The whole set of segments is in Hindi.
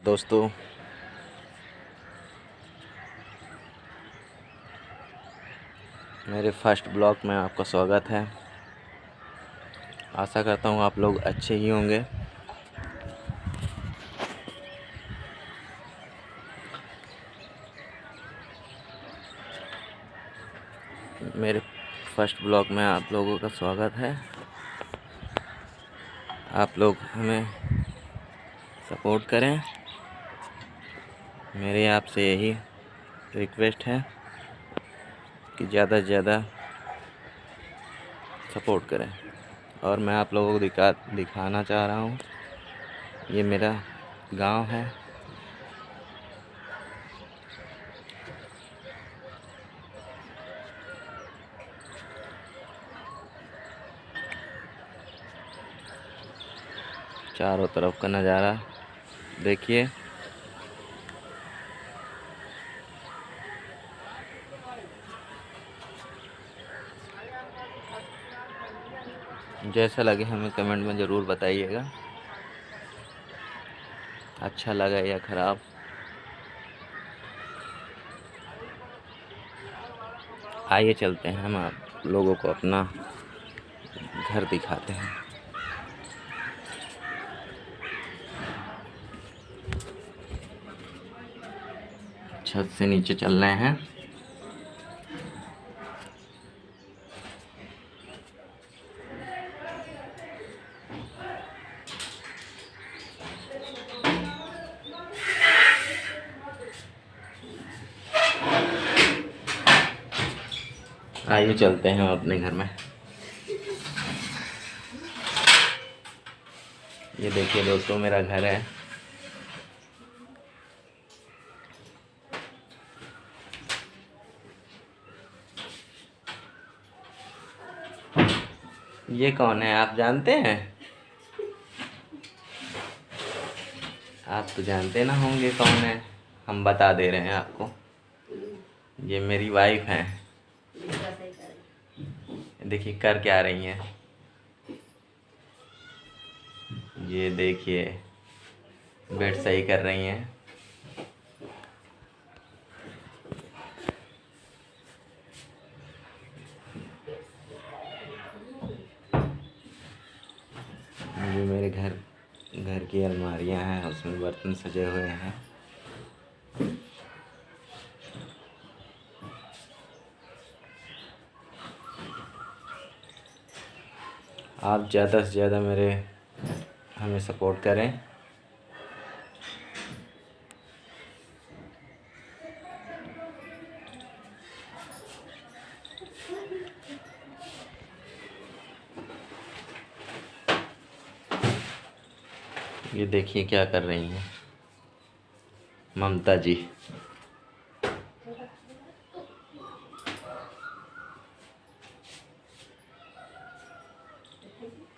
दोस्तों, मेरे फर्स्ट ब्लॉग में आपका स्वागत है। आशा करता हूँ आप लोग अच्छे ही होंगे। मेरे फर्स्ट ब्लॉग में आप लोगों का स्वागत है। आप लोग हमें सपोर्ट करें। मेरे आपसे यही रिक्वेस्ट है कि ज़्यादा से ज़्यादा सपोर्ट करें। और मैं आप लोगों को दिखाना चाह रहा हूँ, ये मेरा गांव है। चारों तरफ का नज़ारा देखिए। जैसा लगे हमें कमेंट में ज़रूर बताइएगा, अच्छा लगा या ख़राब। आइए चलते हैं, हम आप लोगों को अपना घर दिखाते हैं। छत से नीचे चल रहे हैं। आइए चलते हैं अपने घर में। ये देखिए दोस्तों, मेरा घर है। ये कौन है आप जानते हैं? आप तो जानते ना होंगे कौन है, हम बता दे रहे हैं आपको। ये मेरी वाइफ है। देखिए कर क्या रही हैं। ये देखिए बेड सही कर रही हैं। ये मेरे घर की अलमारियां हैं, उसमें बर्तन सजे हुए हैं। आप ज़्यादा से ज़्यादा हमें सपोर्ट करें। ये देखिए क्या कर रही हैं ममता जी।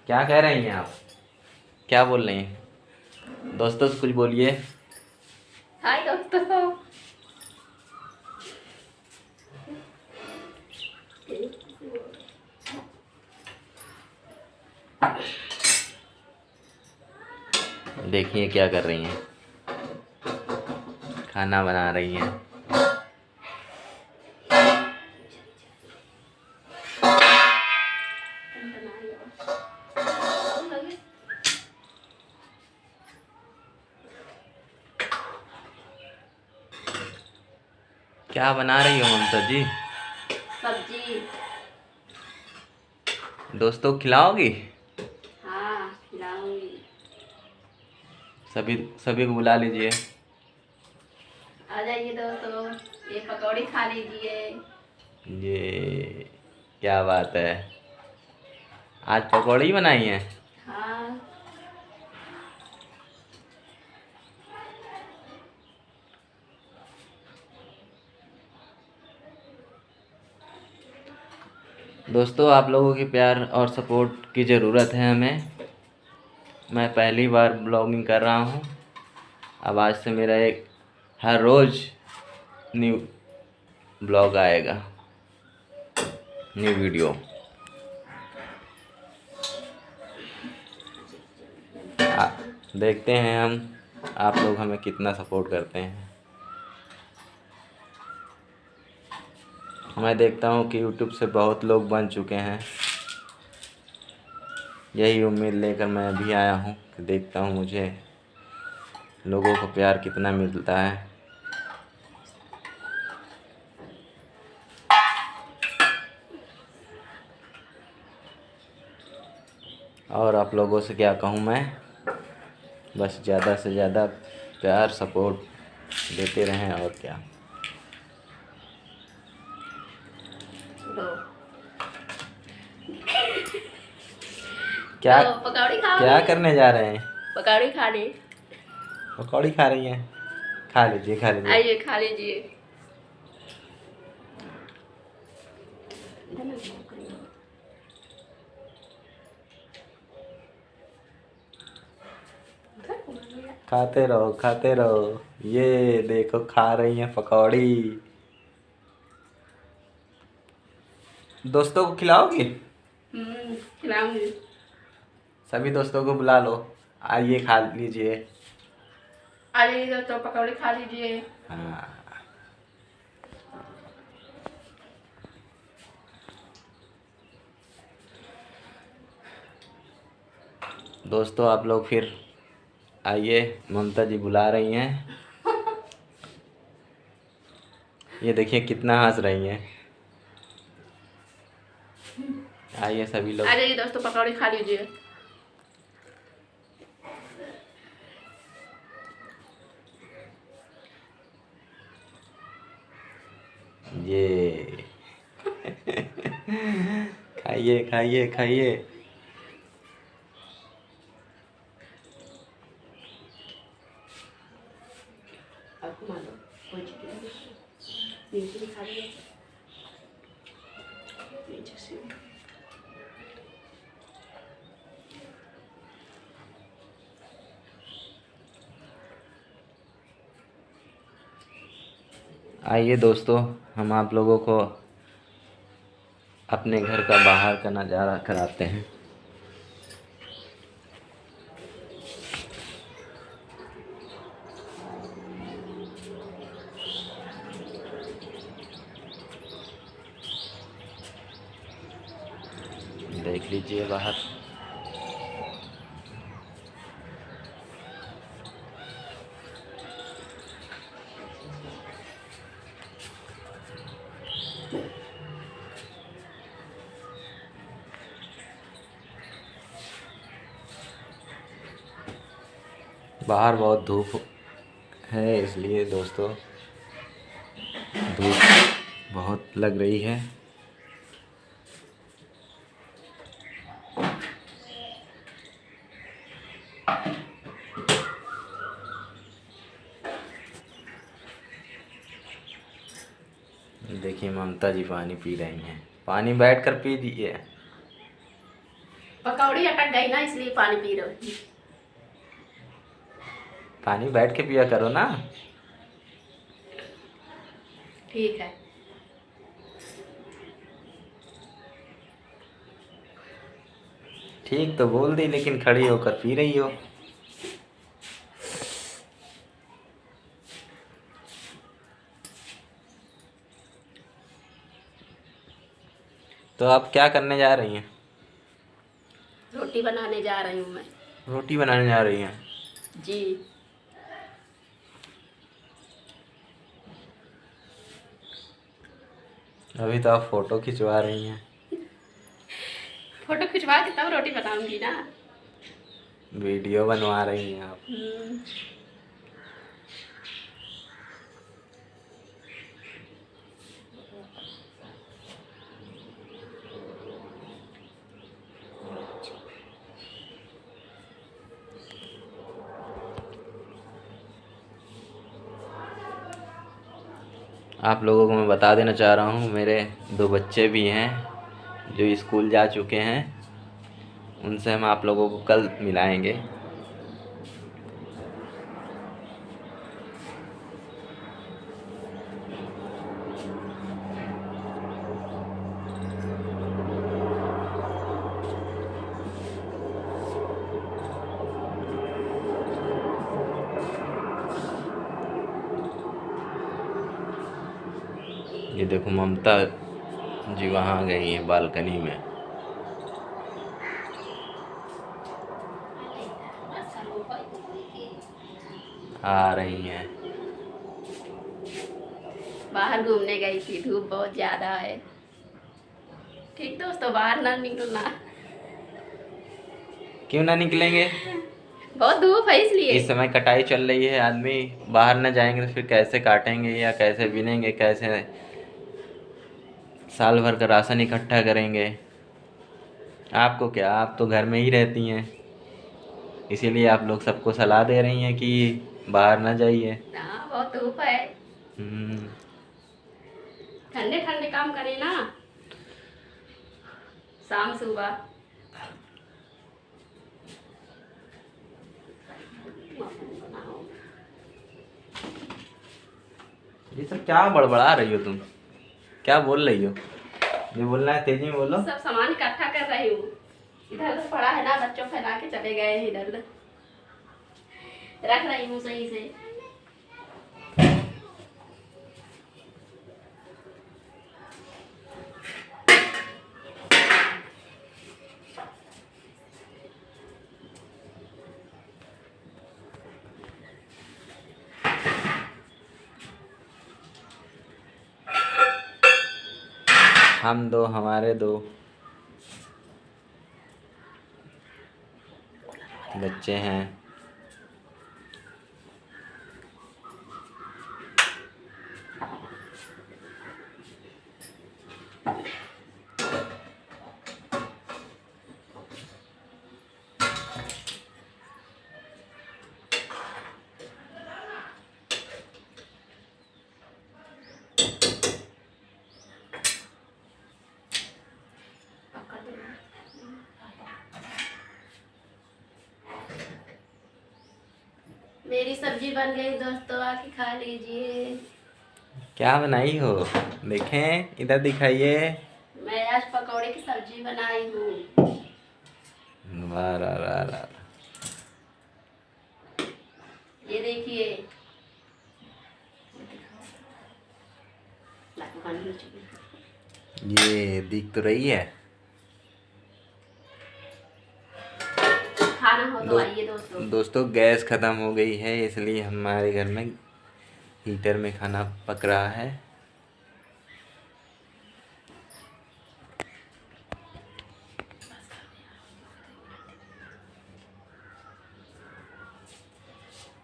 क्या कह रही हैं आप? क्या बोल रही हैं? दोस्तों से कुछ बोलिए। हाय दोस्तों। देखिए क्या कर रही हैं, खाना बना रही हैं। क्या बना रही हो ममता जी? सब्जी। दोस्तों खिलाओगी? हाँ खिलाऊंगी। सभी सभी को बुला लीजिए। आ जाइए दोस्तों, ये पकौड़ी खा लीजिए। ये क्या बात है, आज पकौड़ी बनाई है? हाँ। दोस्तों आप लोगों के प्यार और सपोर्ट की ज़रूरत है हमें। मैं पहली बार ब्लॉगिंग कर रहा हूँ। अब आज से मेरा एक हर रोज़ न्यू ब्लॉग आएगा, न्यू वीडियो। देखते हैं हम आप लोग हमें कितना सपोर्ट करते हैं। मैं देखता हूँ कि यूट्यूब से बहुत लोग बन चुके हैं। यही उम्मीद लेकर मैं अभी आया हूँ कि देखता हूँ मुझे लोगों को प्यार कितना मिलता है। और आप लोगों से क्या कहूँ मैं, बस ज़्यादा से ज़्यादा प्यार सपोर्ट देते रहें और क्या। लो क्या लो, पकौड़ी खाओ। क्या करने जा रहे हैं? पकौड़ी खा ली। पकौड़ी खा रही हैं? खा लीजिए खा लीजिए। आइए खा लीजिए। खाते रहो खाते रहो। ये देखो खा रही हैं पकौड़ी। दोस्तों को खिलाओगी? खिलाऊंगी। सभी दोस्तों को बुला लो, आइए खा लीजिए। आइए दोस्तों पकौड़ी खा लीजिए। हाँ दोस्तों, आप लोग फिर आइए, ममता जी बुला रही हैं। ये देखिए कितना हंस रही हैं। आइए सभी लोग। आ जाइए दोस्तों पकौड़ी खा लीजिए। ये खाइए खाइए खाइए। आपको मान लो कोई चीज़ नीचे भी खा लीजिए। नीचे से आइए दोस्तों, हम आप लोगों को अपने घर का बाहर का नज़ारा कराते हैं। देख लीजिए बाहर। बाहर बहुत धूप है, इसलिए दोस्तों धूप बहुत लग रही है। देखिए ममता जी पानी पी रही हैं। पानी बैठकर पी दीजिए। पकौड़ी अटक गई ना, इसलिए पानी पी रही हूँ। पानी बैठ के पिया करो ना। ठीक है। ठीक तो बोल दी, लेकिन खड़ी होकर पी रही हो। तो आप क्या करने जा रही हैं? रोटी बनाने जा रही हूँ मैं। रोटी बनाने जा रही हैं? जी। अभी तो आप फोटो खिंचवा रही हैं। फोटो खिंचवा के तब रोटी बनाऊंगी ना। वीडियो बनवा रही हैं आप। आप लोगों को मैं बता देना चाह रहा हूँ, मेरे 2 बच्चे भी हैं जो स्कूल जा चुके हैं। उनसे हम आप लोगों को कल मिलाएंगे। ये देखो ममता जी वहाँ गई है बालकनी में। आ रही हैं। बाहर घूमने गई थी, धूप बहुत ज्यादा है। ठीक दोस्तों, बाहर ना निकलना। क्यों ना निकलेंगे? बहुत धूप है इसलिए। इस समय कटाई चल रही है, आदमी बाहर न जाएंगे तो फिर कैसे काटेंगे या कैसे बिनेंगे, कैसे साल भर का राशन इकट्ठा करेंगे। आपको क्या, आप तो घर में ही रहती हैं, इसीलिए आप लोग सबको सलाह दे रही हैं कि बाहर ना जाइए। हाँ, बहुत धूप है। हम्म। ठंडे ठंडे काम करे ना, शाम सुबह। ये सब क्या बड़बड़ा रही हो तुम? क्या बोल रही हो? ये बोलना है तेजी में बोलो। सब सामान इकट्ठा कर रही हूँ। इधर उधर पड़ा है ना, बच्चों फैला के चले गए हैं, इधर उधर रख रही हूँ सही से। हम दो, हमारे दो बच्चे हैं। मेरी सब्जी बन गई दोस्तों, आके खा लीजिए। क्या बनाई हो? देखें, इधर दिखाइए। मैं आज पकौड़े की सब्जी बनाई हूँ। वाह रा रा रा। ये देखिए। ये दिख तो रही है। खाना हो तो आइए दोस्तों। दोस्तों गैस ख़त्म हो गई है, इसलिए हमारे घर में हीटर में खाना पक रहा है।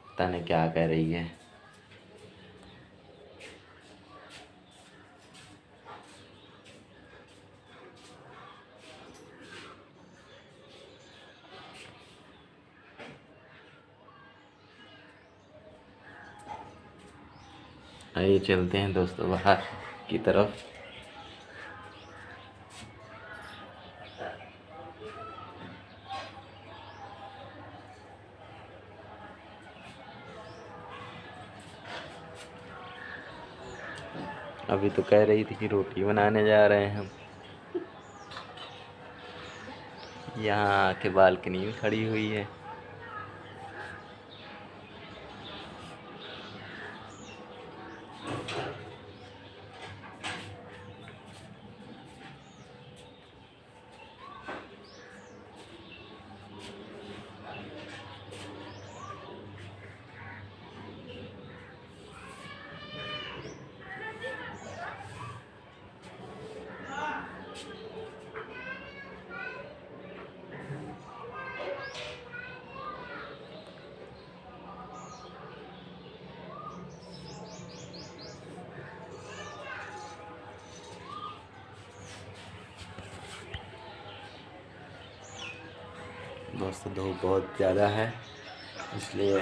पता नहीं क्या कह रही है। आइए चलते हैं दोस्तों बाहर की तरफ। अभी तो कह रही थी कि रोटी बनाने जा रहे हैं हम। यहाँ आके बालकनी में खड़ी हुई है। दोस्तों धूप बहुत ज़्यादा है, इसलिए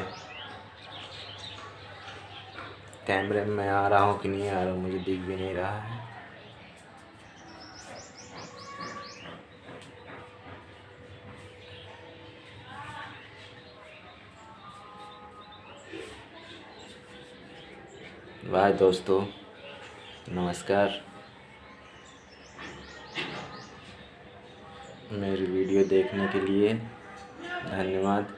कैमरे में आ रहा हूँ कि नहीं आ रहा हूँ मुझे दिख भी नहीं रहा है। बाय दोस्तों, नमस्कार। मेरी वीडियो देखने के लिए धन्यवाद।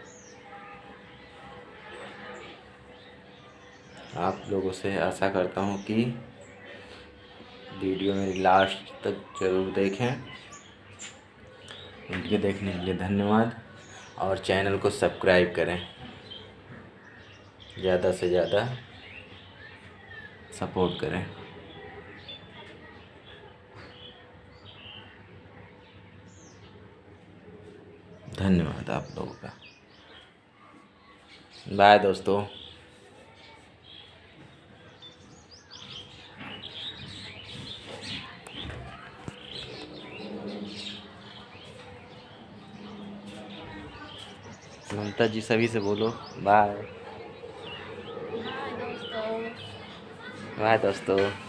आप लोगों से आशा करता हूँ कि वीडियो मेरी लास्ट तक ज़रूर देखें। वीडियो देखने के लिए धन्यवाद और चैनल को सब्सक्राइब करें। ज़्यादा से ज़्यादा सपोर्ट करें। धन्यवाद आप लोगों का। बाय दोस्तों। ममता जी सभी से बोलो बाय। बाय दोस्तों। बाय दोस्तों।